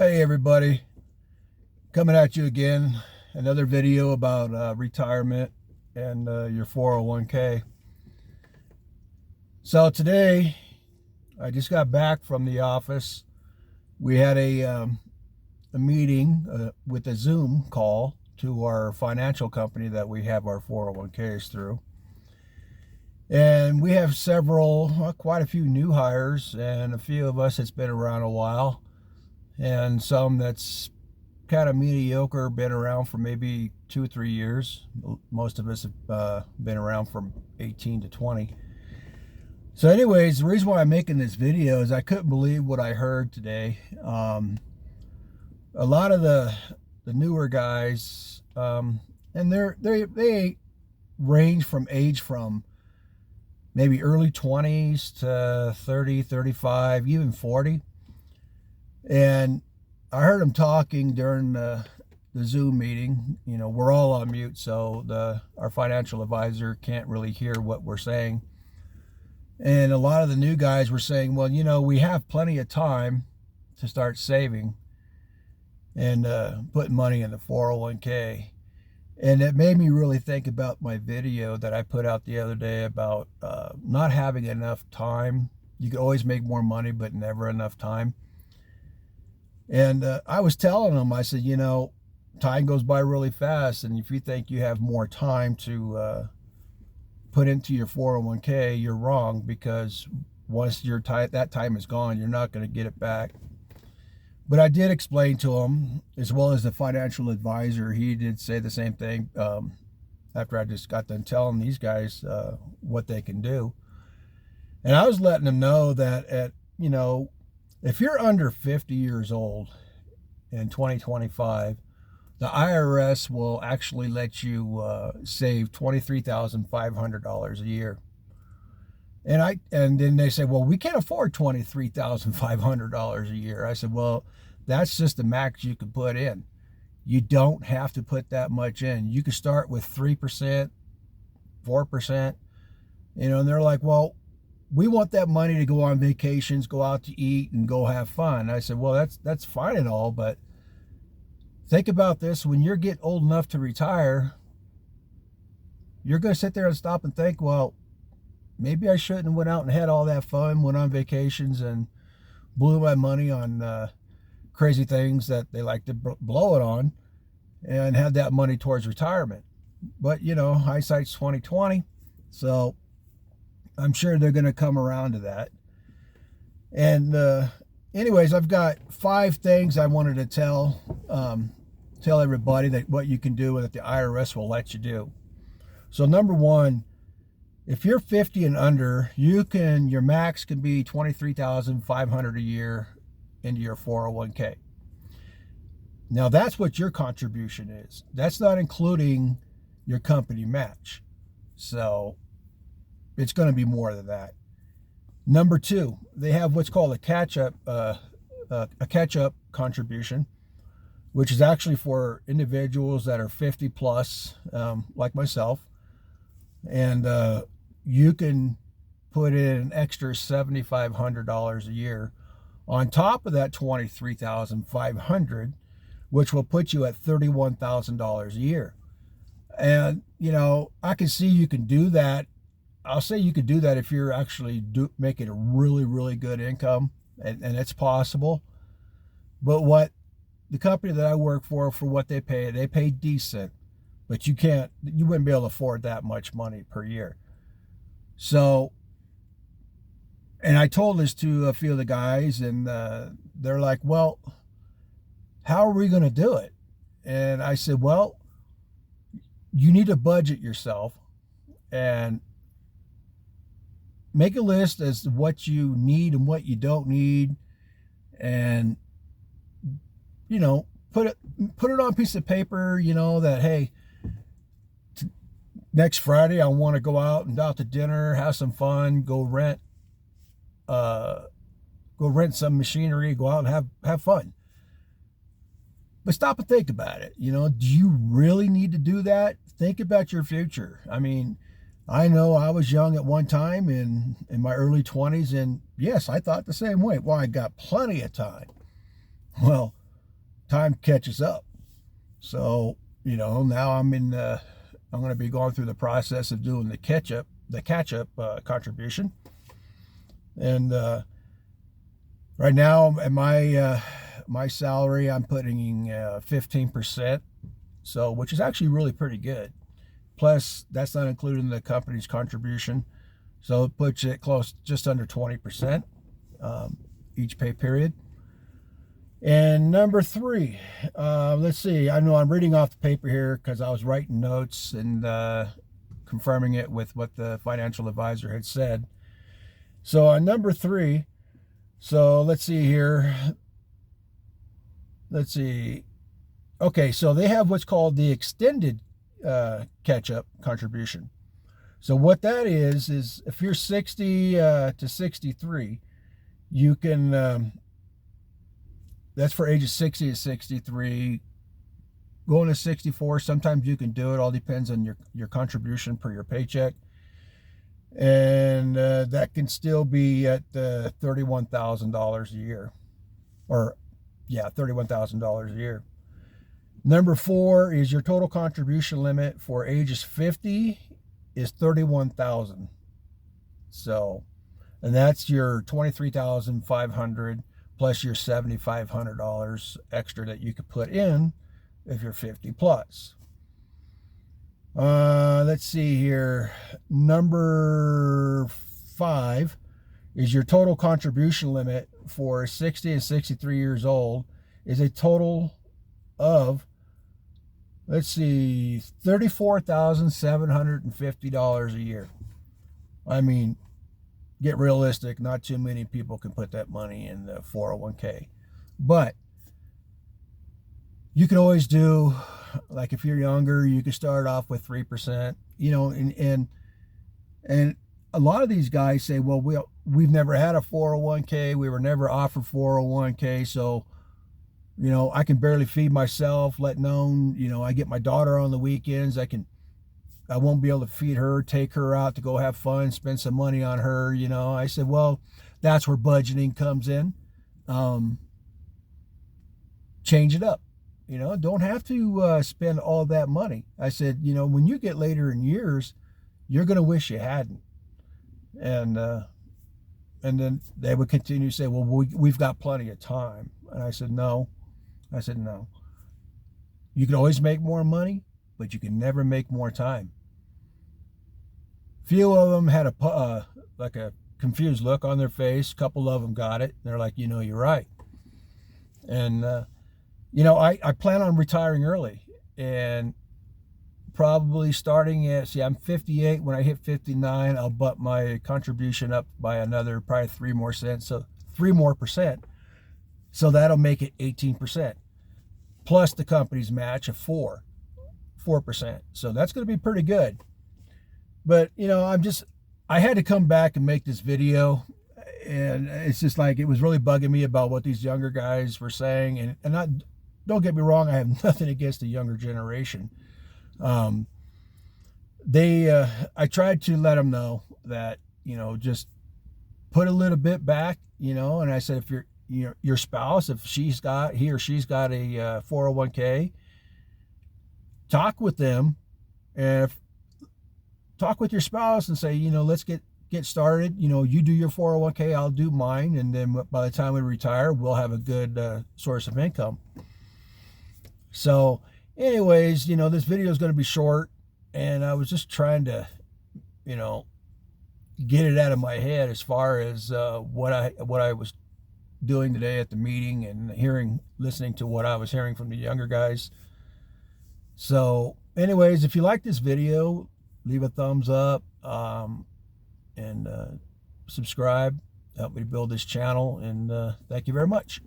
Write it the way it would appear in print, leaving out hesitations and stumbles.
Hey everybody, coming at you again. Another video about retirement and your 401k. So today, I just got back from the office. We had a meeting with a Zoom call to our financial company that we have our 401ks through. And we have quite a few new hires, and a few of us that's been around a while, and some that's kind of mediocre, been around for maybe 2 or 3 years. Most of us have been around from 18 to 20. So anyways, the reason why I'm making this video is I couldn't believe what I heard today. A lot of the newer guys, and they range from age from maybe early 20s to 30, 35, even 40. And I heard them talking during the Zoom meeting. You know, we're all on mute, so our financial advisor can't really hear what we're saying. And a lot of the new guys were saying, well, you know, we have plenty of time to start saving and putting money in the 401k. And it made me really think about my video that I put out the other day about not having enough time. You could always make more money, but never enough time. And I was telling them, I said, you know, time goes by really fast. And if you think you have more time to put into your 401k, you're wrong, because once that time is gone, you're not going to get it back. But I did explain to him, as well as the financial advisor, he did say the same thing after I just got done telling these guys what they can do. And I was letting them know that if you're under 50 years old in 2025, the IRS will actually let you save $23,500 a year. And then they say, well, we can't afford $23,500 a year. I said, well, that's just the max you can put in. You don't have to put that much in. You can start with 3%, 4%, and they're like, well, we want that money to go on vacations, go out to eat, and go have fun. I said, well, that's fine and all, but think about this. When you get old enough to retire, you're going to sit there and stop and think, well, maybe I shouldn't have went out and had all that fun, went on vacations, and blew my money on crazy things that they like to blow it on, and had that money towards retirement. But, hindsight's 2020, so I'm sure they're going to come around to that. And anyways, I've got 5 things I wanted to tell everybody that what you can do that the IRS will let you do. So number 1, if you're 50 and under, your max can be $23,500 a year into your 401k. Now that's what your contribution is. That's not including your company match. So it's going to be more than that. Number 2, they have what's called a catch-up contribution, which is actually for individuals that are 50 plus, like myself. And you can put in an extra $7,500 a year on top of that $23,500, which will put you at $31,000 a year. And I can see you can do that. I'll say you could do that if you're actually making a really, really good income, and it's possible. But what the company that I work for what they pay decent, but you wouldn't be able to afford that much money per year. So, and I told this to a few of the guys, and they're like, well, how are we going to do it? And I said, well, you need to budget yourself and make a list as to what you need and what you don't need, and put it on a piece of paper, that, hey, next Friday I want to go out to dinner, have some fun, go rent some machinery, go out and have fun. But stop and think about it. Do you really need to do that? Think about your future. I mean, I know I was young at one time in my early 20s, and yes, I thought the same way. Well, I got plenty of time. Well, time catches up. So, now I'm going to be going through the process of doing the catch-up contribution. And right now, at my salary, I'm putting 15%, so which is actually really pretty good. Plus, that's not including the company's contribution, so it puts it close, just under 20% each pay period. And number 3, let's see. I know I'm reading off the paper here because I was writing notes and confirming it with what the financial advisor had said. So on number 3, so let's see here. Let's see. Okay, so they have what's called the extended catch-up contribution. So what that is if you're 60 to 63, you can, that's for ages 60 to 63. Going to 64, sometimes you can do it. All depends on your contribution per your paycheck. And that can still be at $31,000 a year. Or, yeah, $31,000 a year. Number 4 is your total contribution limit for ages 50 is $31,000. So, and that's your $23,500 plus your $7,500 extra that you could put in if you're 50 plus. Let's see here. Number 5 is your total contribution limit for 60 and 63 years old is a total of, let's see, $34,750 a year. I mean, get realistic. Not too many people can put that money in the 401k. But you can always do, like if you're younger, you can start off with 3%, and a lot of these guys say, well, we've never had a 401k. We were never offered 401k. So, I can barely feed myself, let alone, I get my daughter on the weekends. I won't be able to feed her, take her out to go have fun, spend some money on her. I said, well, that's where budgeting comes in. Change it up. Don't have to spend all that money. I said, when you get later in years, you're going to wish you hadn't. And then they would continue to say, well, we've got plenty of time. And I said, no. You can always make more money, but you can never make more time. Few of them had a confused look on their face. A couple of them got it. They're like, you're right. And, I plan on retiring early and probably starting at, I'm 58. When I hit 59, I'll butt my contribution up by another probably 3 more cents. So 3 more percent. So that'll make it 18%. Plus the company's match of 4%. So that's going to be pretty good. But, I had to come back and make this video. And it's just like, it was really bugging me about what these younger guys were saying. And don't get me wrong, I have nothing against the younger generation. I tried to let them know that, just put a little bit back, and I said, if your spouse, if he or she's got a 401k, talk with them, and talk with your spouse and say, let's get started. You do your 401k, I'll do mine, and then by the time we retire, we'll have a good source of income. So anyways, this video is going to be short, and I was just trying to, get it out of my head as far as what I was doing today at the meeting and listening to what I was hearing from the younger guys. So anyways, if you like this video, leave a thumbs up, and subscribe. Help me build this channel, and thank you very much.